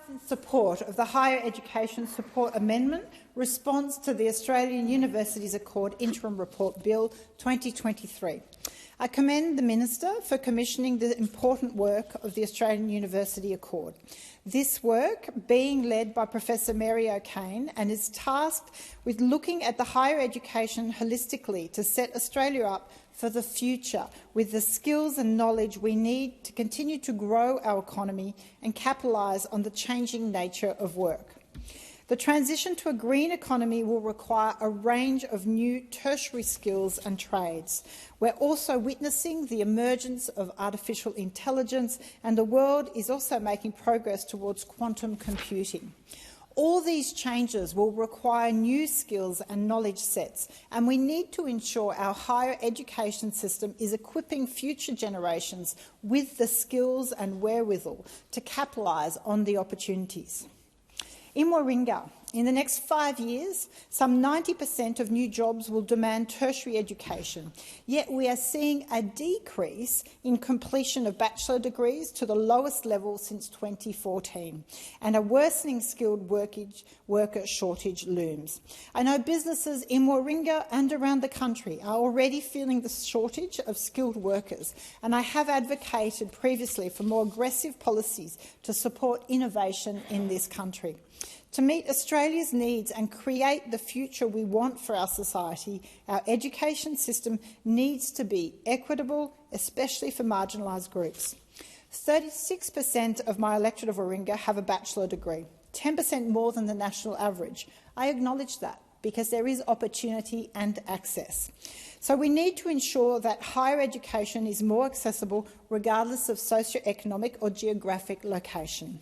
in support of the Higher Education Support Amendment response to the Australian Universities Accord Interim Report Bill 2023. I commend the Minister for commissioning the important work of the Australian University Accord. This work being led by Professor Mary O'Kane and is tasked with looking at the higher education holistically to set Australia up for the future with the skills and knowledge we need to continue to grow our economy and capitalise on the changing nature of work. The transition to a green economy will require a range of new tertiary skills and trades. We're also witnessing the emergence of artificial intelligence, and the world is also making progress towards quantum computing. All these changes will require new skills and knowledge sets, and we need to ensure our higher education system is equipping future generations with the skills and wherewithal to capitalise on the opportunities. In Warringah, in the next 5 years, some 90% of new jobs will demand tertiary education, yet we are seeing a decrease in completion of bachelor degrees to the lowest level since 2014, and a worsening skilled worker shortage looms. I know businesses in Warringah and around the country are already feeling the shortage of skilled workers, and I have advocated previously for more aggressive policies to support innovation in this country. To meet Australia's needs and create the future we want for our society, our education system needs to be equitable, especially for marginalised groups. 36% of my electorate of Warringah have a bachelor degree, 10% more than the national average. I acknowledge that because there is opportunity and access. So we need to ensure that higher education is more accessible regardless of socio-economic or geographic location.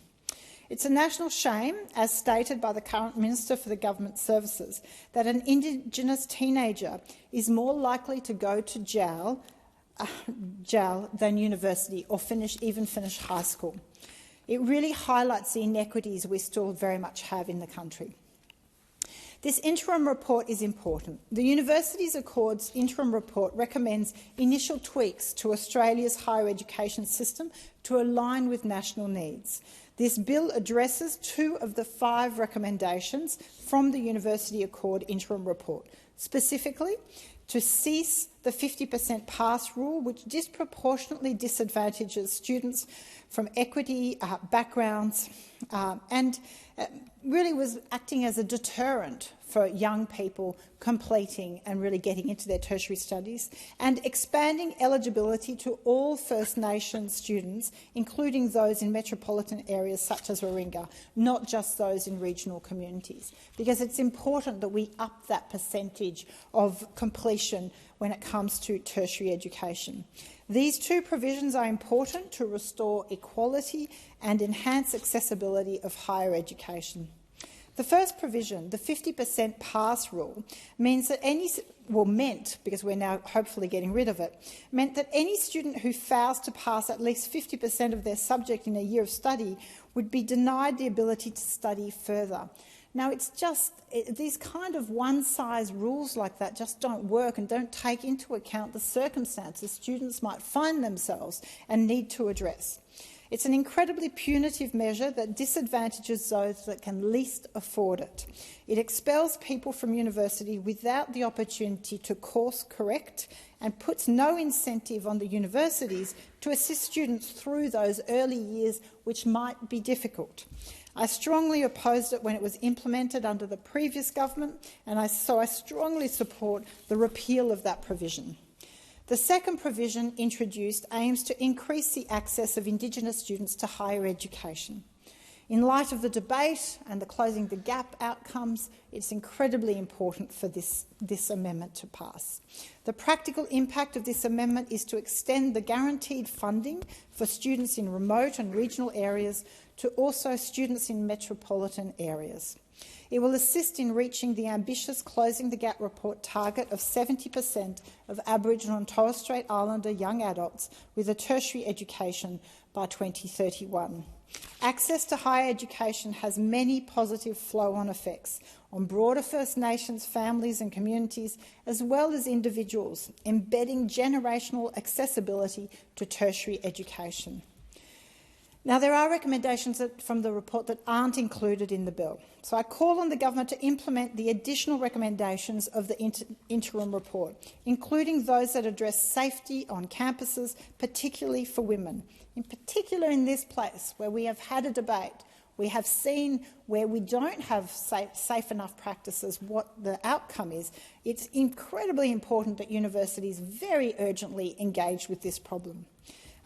It's a national shame, as stated by the current Minister for the Government Services, that an Indigenous teenager is more likely to go to jail than university or even finish high school. It really highlights the inequities we still very much have in the country. This interim report is important. The Universities Accord's interim report recommends initial tweaks to Australia's higher education system to align with national needs. This bill addresses 2 of the 5 recommendations from the University Accord interim report, specifically to cease the 50% pass rule, which disproportionately disadvantages students from equity backgrounds and really was acting as a deterrent for young people completing and really getting into their tertiary studies, and expanding eligibility to all First Nations students, including those in metropolitan areas such as Warringah, not just those in regional communities, because it's important that we up that percentage of completion when it comes to tertiary education. These 2 provisions are important to restore equality and enhance accessibility of higher education. The first provision, the 50% pass rule, means that meant, because we're now hopefully getting rid of it, meant that any student who fails to pass at least 50% of their subject in a year of study would be denied the ability to study further. Now, these kind of one-size rules like that just don't work and don't take into account the circumstances students might find themselves and need to address. It's an incredibly punitive measure that disadvantages those that can least afford it. It expels people from university without the opportunity to course correct and puts no incentive on the universities to assist students through those early years, which might be difficult. I strongly opposed it when it was implemented under the previous government, and so I strongly support the repeal of that provision. The second provision introduced aims to increase the access of Indigenous students to higher education. In light of the debate and the Closing the Gap outcomes, it's incredibly important for this amendment to pass. The practical impact of this amendment is to extend the guaranteed funding for students in remote and regional areas to also students in metropolitan areas. It will assist in reaching the ambitious Closing the Gap report target of 70% of Aboriginal and Torres Strait Islander young adults with a tertiary education by 2031. Access to higher education has many positive flow-on effects on broader First Nations families and communities, as well as individuals, embedding generational accessibility to tertiary education. Now, there are recommendations from the report that aren't included in the bill. So I call on the government to implement the additional recommendations of the interim report, including those that address safety on campuses, particularly for women. In particular in this place, where we have had a debate, we have seen where we don't have safe enough practices what the outcome is. It's incredibly important that universities very urgently engage with this problem.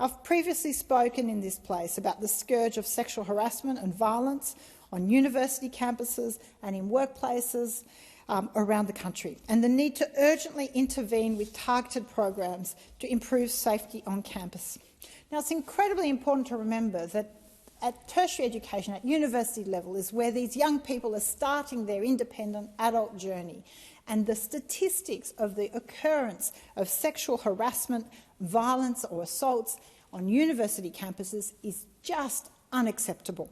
I've previously spoken in this place about the scourge of sexual harassment and violence on university campuses and in workplaces around the country, and the need to urgently intervene with targeted programs to improve safety on campus. Now, it's incredibly important to remember that at tertiary education, at university level, is where these young people are starting their independent adult journey. And the statistics of the occurrence of sexual harassment, violence or assaults on university campuses is just unacceptable.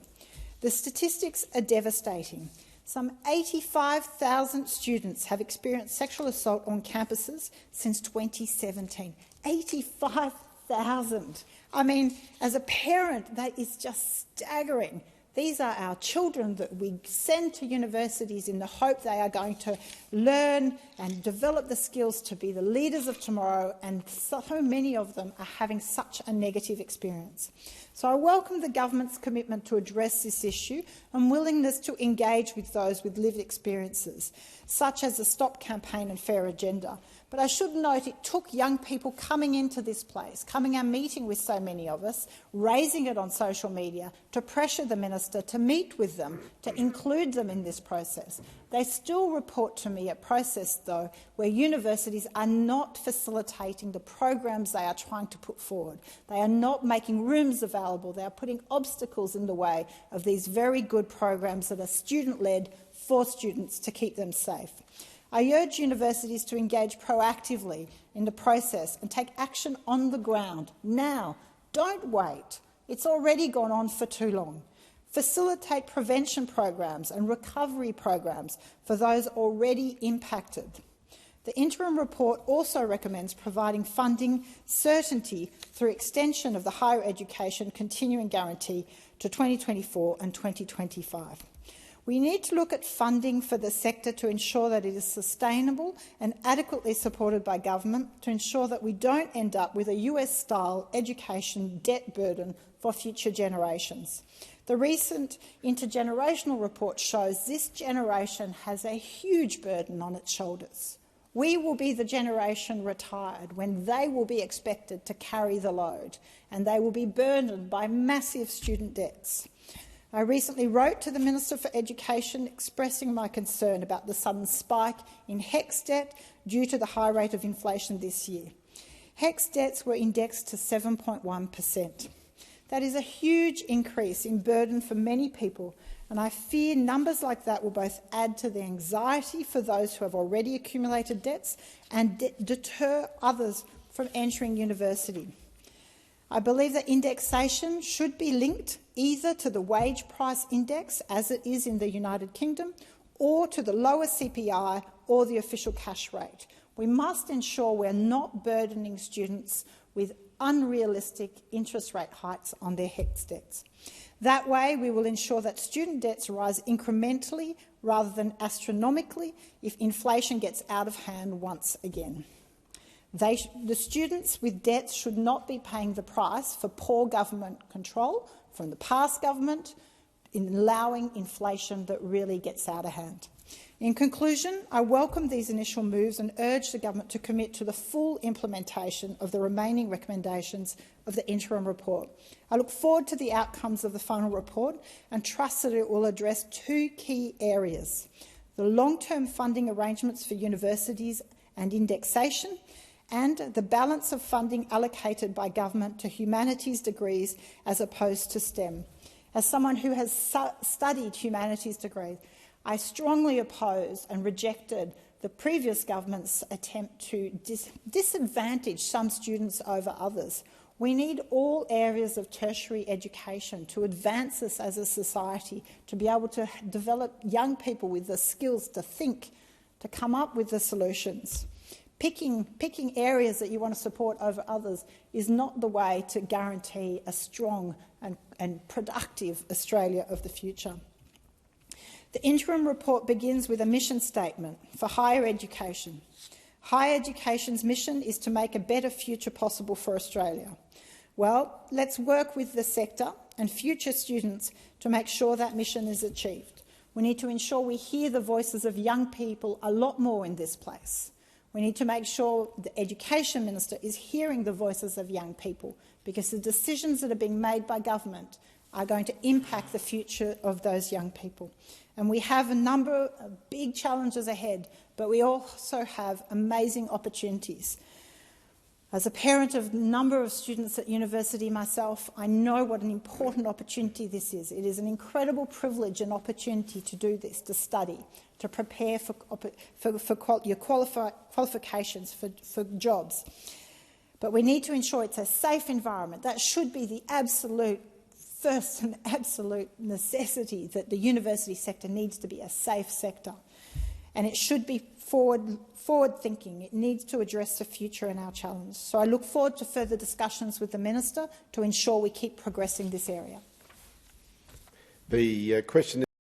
The statistics are devastating. Some 85,000 students have experienced sexual assault on campuses since 2017. 85,000. I mean, as a parent, that is just staggering. These are our children that we send to universities in the hope they are going to learn and develop the skills to be the leaders of tomorrow, and so many of them are having such a negative experience. So I welcome the government's commitment to address this issue and willingness to engage with those with lived experiences, such as the Stop Campaign and Fair Agenda. But I should note it took young people coming into this place, coming and meeting with so many of us, raising it on social media, to pressure the minister to meet with them, to include them in this process. They still report to me a process, though, where universities are not facilitating the programs they are trying to put forward. They are not making rooms available. They are putting obstacles in the way of these very good programs that are student-led for students to keep them safe. I urge universities to engage proactively in the process and take action on the ground now. Don't wait. It's already gone on for too long. Facilitate prevention programs and recovery programs for those already impacted. The interim report also recommends providing funding certainty through extension of the higher education continuing guarantee to 2024 and 2025. We need to look at funding for the sector to ensure that it is sustainable and adequately supported by government, to ensure that we don't end up with a US-style education debt burden for future generations. The recent intergenerational report shows this generation has a huge burden on its shoulders. We will be the generation retired when they will be expected to carry the load, and they will be burdened by massive student debts. I recently wrote to the Minister for Education expressing my concern about the sudden spike in HECS debt due to the high rate of inflation this year. HECS debts were indexed to 7.1%. That is a huge increase in burden for many people, and I fear numbers like that will both add to the anxiety for those who have already accumulated debts and deter others from entering university. I believe that indexation should be linked either to the wage price index, as it is in the United Kingdom, or to the lower CPI or the official cash rate. We must ensure we're not burdening students with unrealistic interest rate hikes on their HECS debts. That way, we will ensure that student debts rise incrementally rather than astronomically if inflation gets out of hand once again. The students with debts should not be paying the price for poor government control from the past government in allowing inflation that really gets out of hand. In conclusion, I welcome these initial moves and urge the government to commit to the full implementation of the remaining recommendations of the interim report. I look forward to the outcomes of the final report and trust that it will address two key areas: the long-term funding arrangements for universities and indexation, and the balance of funding allocated by government to humanities degrees as opposed to STEM. As someone who has studied humanities degrees, I strongly oppose and rejected the previous government's attempt to disadvantage some students over others. We need all areas of tertiary education to advance us as a society, to be able to develop young people with the skills to think, to come up with the solutions. Picking areas that you want to support over others is not the way to guarantee a strong and productive Australia of the future. The interim report begins with a mission statement for higher education. Higher education's mission is to make a better future possible for Australia. Well, let's work with the sector and future students to make sure that mission is achieved. We need to ensure we hear the voices of young people a lot more in this place. We need to make sure the Education Minister is hearing the voices of young people, because the decisions that are being made by government are going to impact the future of those young people. And we have a number of big challenges ahead, but we also have amazing opportunities. As a parent of a number of students at university myself, I know what an important opportunity this is. It is an incredible privilege and opportunity to do this, to study, to prepare for your qualifications for jobs. But we need to ensure it's a safe environment. That should be the absolute first and absolute necessity, that the university sector needs to be a safe sector. And it should be forward-thinking. It needs to address the future and our challenge. So I look forward to further discussions with the Minister to ensure we keep progressing this area. The question